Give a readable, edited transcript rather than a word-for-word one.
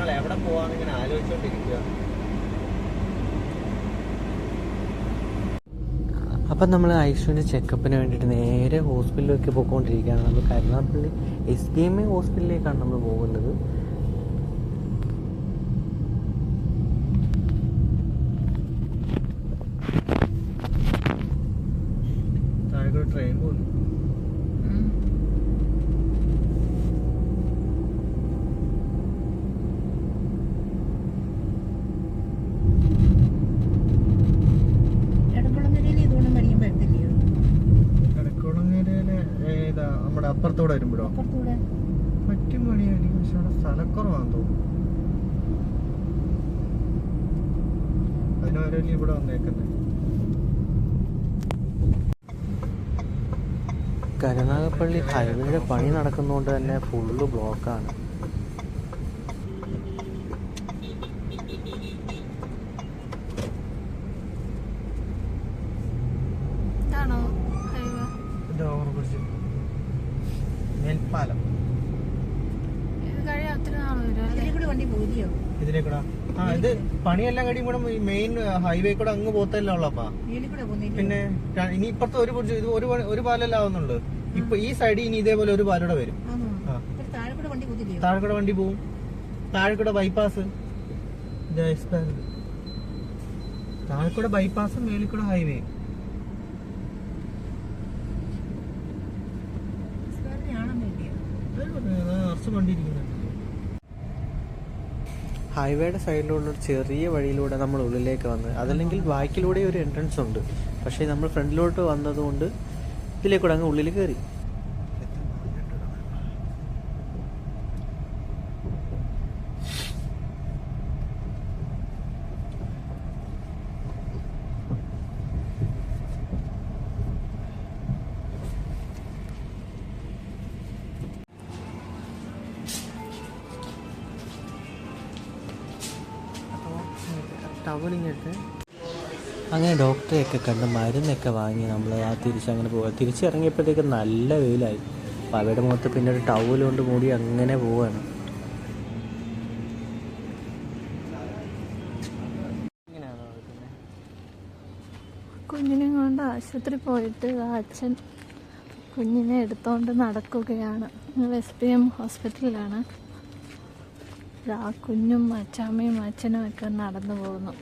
ഞങ്ങൾ എവിടെ പോവാന്ന് ഇങ്ങനെ ആലോചിച്ചോണ്ടിരിക്കുക. അപ്പം നമ്മൾ ഐശ്വര്യ ചെക്കപ്പിന് വേണ്ടിയിട്ട് നേരെ ഹോസ്പിറ്റലിലേക്ക് പോയിക്കൊണ്ടിരിക്കുകയാണ്. നമ്മൾ കരുനാഗപ്പള്ളി SBMA ഹോസ്പിറ്റലിലേക്കാണ് നമ്മൾ പോകുന്നത്. താഴെ ട്രെയിൻ പോകുന്നു. നമ്മുടെ അപ്പുറത്തോടെ വരുമ്പോഴോ പറ്റും പണിയായിരിക്കും. പക്ഷെ അവിടെ സ്ഥലക്കുറവാന്ന് തോന്നുന്നു. അതിനാരല്ലേ ഇവിടെ വന്നേക്കുന്നത്. കരുനാഗപ്പള്ളി ഹൈവേയുടെ പണി നടക്കുന്നതുകൊണ്ട് തന്നെ ഫുള്ള് ബ്ലോക്കാണ്. മേൽപ്പാലം ഇതിലേക്കൂടെ ഇത് പണിയെല്ലാം കഴിയും കൂടെ മെയിൻ ഹൈവേ കൂടെ അങ്ങ് പോത്തല്ലേ ഉള്ളപ്പാ. പിന്നെ ഇനി ഇപ്പുറത്തെ ഇത് ഒരു പാലല്ലേ ആവുന്നുള്ളു. ഇപ്പൊ ഈ സൈഡിൽ ഇനി ഇതേപോലെ ഒരു പാലൂടെ വരും. താഴെക്കൂടെ വണ്ടി പോവും. താഴെക്കൂടെ ബൈപ്പാസ്, താഴെക്കൂടെ ബൈപ്പാസ്, മേലിക്കൂടെ ഹൈവേ. ഹൈവേയുടെ സൈഡിലുള്ള ഒരു ചെറിയ വഴിയിലൂടെ നമ്മൾ ഉള്ളിലേക്ക് വന്ന്, അതല്ലെങ്കിൽ ബാക്കിലൂടെ ഒരു എൻട്രൻസ് ഉണ്ട്. പക്ഷേ നമ്മൾ ഫ്രണ്ടിലോട്ട് വന്നതുകൊണ്ട് ഇതിലേക്കൂടെ അങ്ങ് ഉള്ളിൽ കയറി. ടവലിങ്ങൊക്കെ അങ്ങനെ ഡോക്ടറെയൊക്കെ കണ്ട് മരുന്നൊക്കെ വാങ്ങി നമ്മൾ തിരിച്ചങ്ങനെ പോവുക. തിരിച്ചിറങ്ങിയപ്പോഴത്തേക്ക് നല്ല വെയിലായി. അപ്പോൾ അവയുടെ മുഖത്ത് പിന്നെ ഒരു ടവൽ കൊണ്ട് മൂടി അങ്ങനെ പോവാണ്. കുഞ്ഞിനെ കൊണ്ട് ആശുപത്രി പോയിട്ട് അച്ഛൻ കുഞ്ഞിനെ എടുത്തോണ്ട് നടക്കുകയാണ്. SBM ഹോസ്പിറ്റലിലാണ്. ആ കുഞ്ഞും അച്ചാമ്മയും അച്ഛനും ഒക്കെ നടന്നു പോകുന്നു.